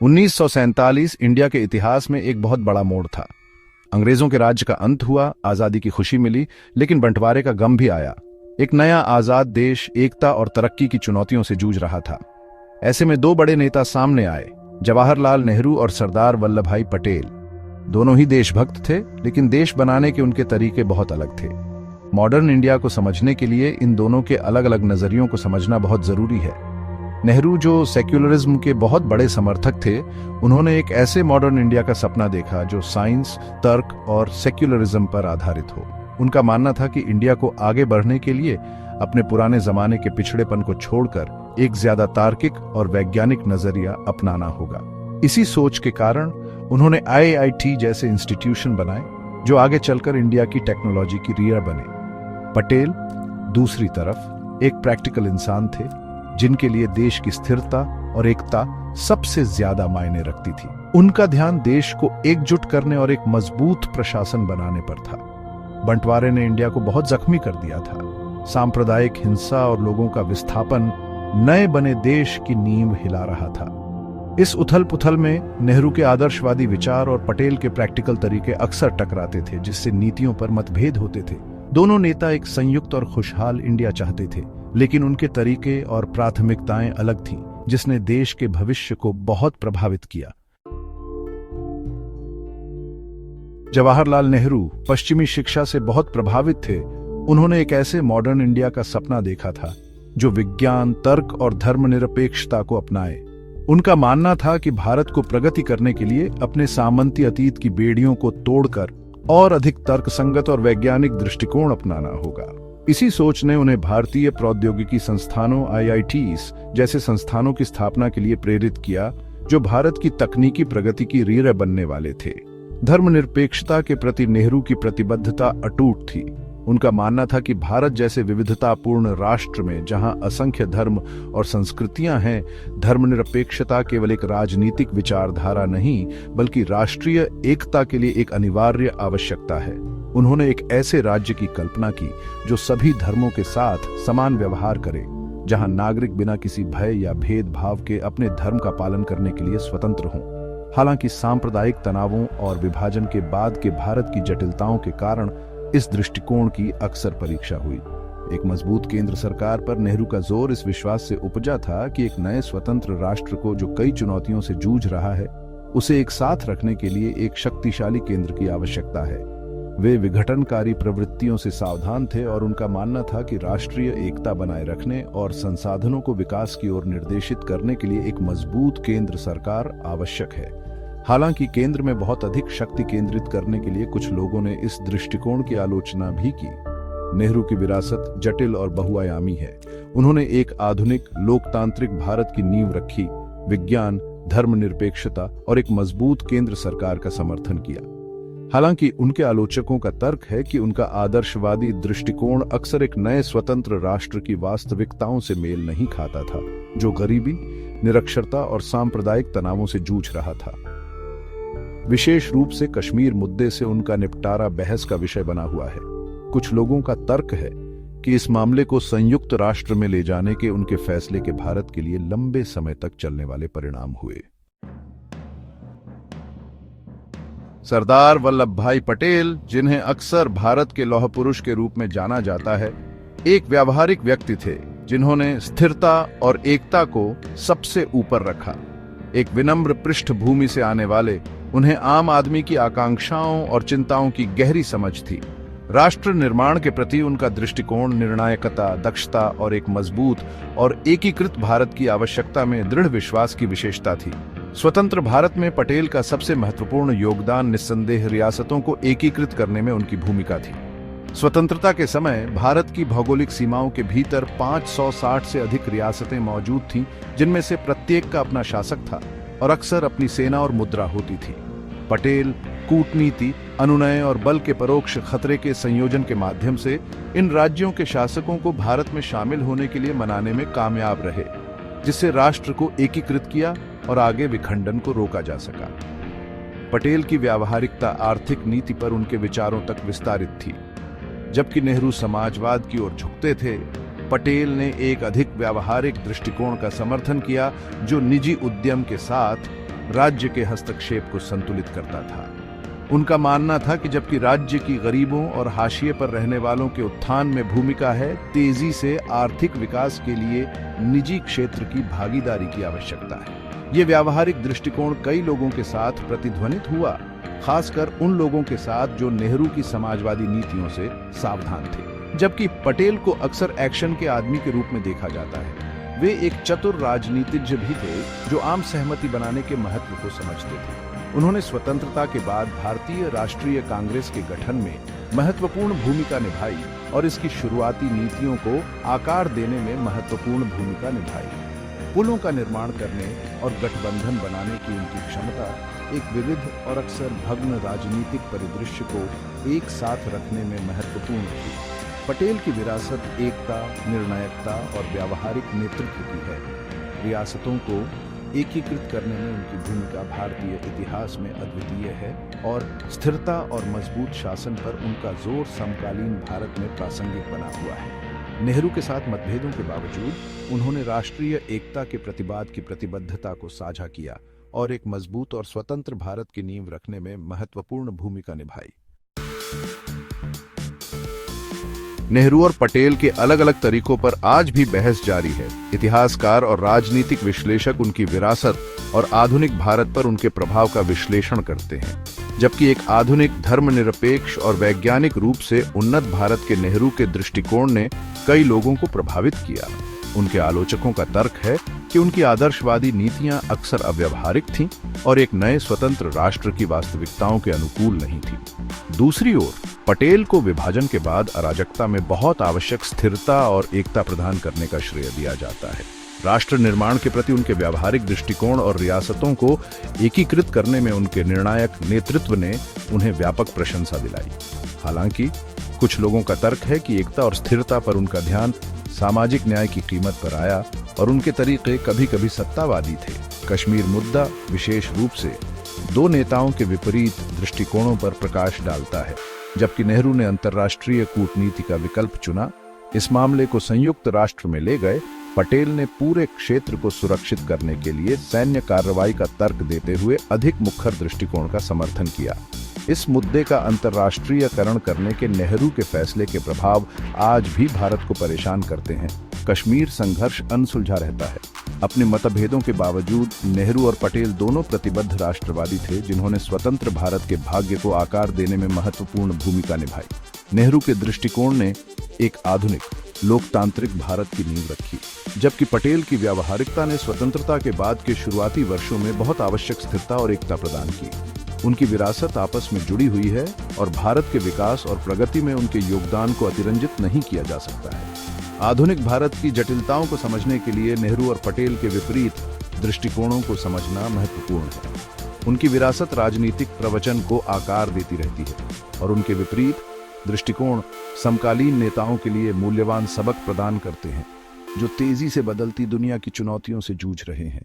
1947 India के इतिहास में एक बहुत बड़ा मोड़ था। अंग्रेजों के राज्य का अंत हुआ, आजादी की खुशी मिली, लेकिन बंटवारे का गम भी आया। एक नया आजाद देश एकता और तरक्की की चुनौतियों से जूझ रहा था। ऐसे में दो बड़े नेता सामने आए, जवाहरलाल नेहरू और सरदार वल्लभ भाई पटेल। दोनों ही देशभक्त थे, लेकिन देश बनाने के उनके तरीके बहुत अलग थे। मॉडर्न इंडिया को समझने के लिए इन दोनों के अलग अलग नजरियों को समझना बहुत जरूरी है। नेहरू जो सेक्युलरिज्म के बहुत बड़े समर्थक थे, उन्होंने एक ऐसे मॉडर्न इंडिया का सपना देखा जो साइंस, तर्क और सेक्युलरिज्म पर आधारित हो। उनका मानना था कि इंडिया को आगे बढ़ने के लिए अपने पुराने जमाने के पिछड़ेपन को छोड़कर एक ज्यादा तार्किक और वैज्ञानिक नजरिया अपनाना होगा। इसी सोच के कारण उन्होंने IIT जैसे इंस्टीट्यूशन बनाए जो आगे चलकर इंडिया की टेक्नोलॉजी की रीढ़ बने। पटेल दूसरी तरफ एक प्रैक्टिकल इंसान थे, जिनके लिए देश की स्थिरता और एकता सबसे ज्यादा मायने रखती थी। उनका ध्यान देश को एकजुट करने और एक मजबूत प्रशासन बनाने पर था। बंटवारे ने इंडिया को बहुत जख्मी कर दिया था। सांप्रदायिक हिंसा और लोगों का विस्थापन नए बने देश की नींव हिला रहा था। इस उथल पुथल में नेहरू के आदर्शवादी विचार और पटेल के प्रैक्टिकल तरीके अक्सर टकराते थे, जिससे नीतियों पर मतभेद होते थे। दोनों नेता एक संयुक्त और खुशहाल इंडिया चाहते थे, लेकिन उनके तरीके और प्राथमिकताएं अलग थीं, जिसने देश के भविष्य को बहुत प्रभावित किया। जवाहरलाल नेहरू पश्चिमी शिक्षा से बहुत प्रभावित थे। उन्होंने एक ऐसे मॉडर्न इंडिया का सपना देखा था जो विज्ञान, तर्क और धर्मनिरपेक्षता को अपनाए। उनका मानना था कि भारत को प्रगति करने के लिए अपने सामंती अतीत की बेड़ियों को तोड़कर और अधिक तर्कसंगत और वैज्ञानिक दृष्टिकोण अपनाना होगा। इसी सोच ने उन्हें भारतीय प्रौद्योगिकी संस्थानों IITs जैसे संस्थानों की स्थापना के लिए प्रेरित किया, जो भारत की तकनीकी प्रगति की रीढ़ बनने वाले थे। धर्मनिरपेक्षता के प्रति नेहरू की प्रतिबद्धता अटूट थी। उनका मानना था कि भारत जैसे विविधतापूर्ण राष्ट्र में जहां असंख्य धर्म और संस्कृतियां हैं, धर्मनिरपेक्षता केवल एक राजनीतिक विचारधारा नहीं, बल्कि राष्ट्रीय एकता के लिए एक अनिवार्य आवश्यकता है। उन्होंने एक ऐसे राज्य की कल्पना की जो सभी धर्मों के साथ समान व्यवहार करे, जहां नागरिक बिना किसी भय या भेदभाव के अपने धर्म का पालन करने के लिए स्वतंत्र हों। हालांकि सांप्रदायिक तनावों और विभाजन के बाद के भारत की जटिलताओं के कारण इस दृष्टिकोण की अक्सर परीक्षा हुई। एक मजबूत केंद्र सरकार पर नेहरू का जोर इस विश्वास से उपजा था कि एक नए स्वतंत्र राष्ट्र को जो कई चुनौतियों से जूझ रहा है, उसे एक साथ रखने के लिए एक शक्तिशाली केंद्र की आवश्यकता है। वे विघटनकारी प्रवृत्तियों से सावधान थे और उनका मानना था कि राष्ट्रीय एकता बनाए रखने और संसाधनों को विकास की ओर निर्देशित करने के लिए एक मजबूत केंद्र सरकार आवश्यक है। हालांकि केंद्र में बहुत अधिक शक्ति केंद्रित करने के लिए कुछ लोगों ने इस दृष्टिकोण की आलोचना भी की। नेहरू की विरासत जटिल और बहुआयामी है। उन्होंने एक आधुनिक लोकतांत्रिक भारत की नींव रखी, विज्ञान, धर्मनिरपेक्षता और एक मजबूत केंद्र सरकार का समर्थन किया। हालांकि उनके आलोचकों का तर्क है कि उनका आदर्शवादी दृष्टिकोण अक्सर एक नए स्वतंत्र राष्ट्र की वास्तविकताओं से मेल नहीं खाता था, जो गरीबी, निरक्षरता और सांप्रदायिक तनावों से जूझ रहा था। विशेष रूप से कश्मीर मुद्दे से उनका निपटारा बहस का विषय बना हुआ है। कुछ लोगों का तर्क है कि इस मामले को संयुक्त राष्ट्र में ले जाने के उनके फैसले के भारत के लिए लंबे समय तक चलने वाले परिणाम हुए। सरदार वल्लभ भाई पटेल, जिन्हें अक्सर भारत के लौह पुरुष के रूप में जाना जाता है, एक व्यावहारिक व्यक्ति थे जिन्होंने स्थिरता और एकता को सबसे ऊपर रखा। एक विनम्र पृष्ठभूमि से आने वाले उन्हें आम आदमी की आकांक्षाओं और चिंताओं की गहरी समझ थी। राष्ट्र निर्माण के प्रति उनका दृष्टिकोण निर्णायकता, दक्षता और एक मजबूत और एकीकृत भारत की आवश्यकता में दृढ़ विश्वास की विशेषता थी। स्वतंत्र भारत में पटेल का सबसे महत्वपूर्ण योगदान निस्संदेह रियासतों को एकीकृत करने में उनकी भूमिका थी। स्वतंत्रता के समय भारत की भौगोलिक सीमाओं के भीतर 560 से अधिक रियासतें मौजूद थीं, जिनमें से प्रत्येक का अपना शासक था और अक्सर अपनी सेना और मुद्रा होती थी। पटेल कूटनीति, अनुनय और बल के परोक्ष खतरे के संयोजन के माध्यम से इन राज्यों के शासकों को भारत में शामिल होने के लिए मनाने में कामयाब रहे, जिससे राष्ट्र को एकीकृत किया और आगे विखंडन को रोका जा सका। पटेल की व्यावहारिकता आर्थिक नीति पर उनके विचारों तक विस्तारित थी। जबकि नेहरू समाजवाद की ओर झुकते थे, पटेल ने एक अधिक व्यावहारिक दृष्टिकोण का समर्थन किया जो निजी उद्यम के साथ राज्य के हस्तक्षेप को संतुलित करता था। उनका मानना था कि जबकि राज्य की गरीबों और हाशिए पर रहने वालों के उत्थान में भूमिका है, तेजी से आर्थिक विकास के लिए निजी क्षेत्र की भागीदारी की आवश्यकता है। ये व्यावहारिक दृष्टिकोण कई लोगों के साथ प्रतिध्वनित हुआ, खासकर उन लोगों के साथ जो नेहरू की समाजवादी नीतियों से सावधान थे। जबकि पटेल को अक्सर एक्शन के आदमी के रूप में देखा जाता है, वे एक चतुर राजनीतिज्ञ भी थे जो आम सहमति बनाने के महत्व को समझते थे। उन्होंने स्वतंत्रता के बाद भारतीय राष्ट्रीय कांग्रेस के गठन में महत्वपूर्ण भूमिका निभाई और इसकी शुरुआती नीतियों को आकार देने में महत्वपूर्ण भूमिका निभाई। पुलों का निर्माण करने और गठबंधन बनाने की उनकी क्षमता एक विविध और अक्सर भग्न राजनीतिक परिदृश्य को एक साथ रखने में महत्वपूर्ण थी। पटेल की विरासत एकता, निर्णायकता और व्यावहारिक नेतृत्व की है। रियासतों को एकीकृत करने में उनकी भूमिका भारतीय इतिहास में अद्वितीय है और स्थिरता और मजबूत शासन पर उनका जोर समकालीन भारत में प्रासंगिक बना हुआ है। नेहरू के साथ मतभेदों के बावजूद उन्होंने राष्ट्रीय एकता के प्रतिवाद की प्रतिबद्धता को साझा किया और एक मजबूत और स्वतंत्र भारत की नींव रखने में महत्वपूर्ण भूमिका निभाई। नेहरू और पटेल के अलग अलग तरीकों पर आज भी बहस जारी है। इतिहासकार और राजनीतिक विश्लेषक उनकी विरासत और आधुनिक भारत पर उनके प्रभाव का विश्लेषण करते हैं। जबकि एक आधुनिक, धर्मनिरपेक्ष और वैज्ञानिक रूप से उन्नत भारत के नेहरू के दृष्टिकोण ने कई लोगों को प्रभावित किया। उनके आलोचकों का तर्क है कि उनकी आदर्शवादी नीतियां अक्सर अव्यावहारिक थीं और एक नए स्वतंत्र राष्ट्र की वास्तविकताओं के अनुकूल नहीं थी। दूसरी ओर पटेल को विभाजन के बाद अराजकता में बहुत आवश्यक स्थिरता और एकता प्रदान करने का श्रेय दिया जाता है। राष्ट्र निर्माण के प्रति उनके व्यावहारिक दृष्टिकोण और रियासतों को एकीकृत करने में उनके निर्णायक नेतृत्व ने उन्हें व्यापक प्रशंसा दिलाई। हालांकि कुछ लोगों का तर्क है कि एकता और स्थिरता पर उनका ध्यान सामाजिक न्याय की कीमत पर आया और उनके तरीके कभी-कभी सत्तावादी थे। कश्मीर मुद्दा विशेष रूप से दो नेताओं के विपरीत दृष्टिकोणों पर प्रकाश डालता है। जबकि नेहरू ने अंतर्राष्ट्रीय कूटनीति का विकल्प चुना, इस मामले को संयुक्त राष्ट्र में ले गए। पटेल ने पूरे क्षेत्र को सुरक्षित करने के लिए सैन्य कार्रवाई का तर्क देते हुए अधिक मुखर दृष्टिकोण का समर्थन किया। इस मुद्दे का अंतर्राष्ट्रीयकरण करने के नेहरू के फैसले के प्रभाव आज भी भारत को परेशान करते हैं। कश्मीर संघर्ष अनसुलझा रहता है। अपने मतभेदों के बावजूद नेहरू और पटेल दोनों प्रतिबद्ध राष्ट्रवादी थे, जिन्होंने स्वतंत्र भारत के भाग्य को आकार देने में महत्वपूर्ण भूमिका निभाई। नेहरू के दृष्टिकोण ने एक आधुनिक लोकतांत्रिक भारत की नींव रखी, जबकि पटेल की व्यावहारिकता ने स्वतंत्रता के बाद के शुरुआती वर्षों में बहुत आवश्यक स्थिरता और एकता प्रदान की। उनकी विरासत आपस में जुड़ी हुई है और भारत के विकास और प्रगति में उनके योगदान को अतिरंजित नहीं किया जा सकता है। आधुनिक भारत की जटिलताओं को समझने के लिए नेहरू और पटेल के विपरीत दृष्टिकोणों को समझना महत्वपूर्ण है। उनकी विरासत राजनीतिक प्रवचन को आकार देती रहती है और उनके विपरीत दृष्टिकोण समकालीन नेताओं के लिए मूल्यवान सबक प्रदान करते हैं, जो तेजी से बदलती दुनिया की चुनौतियों से जूझ रहे हैं।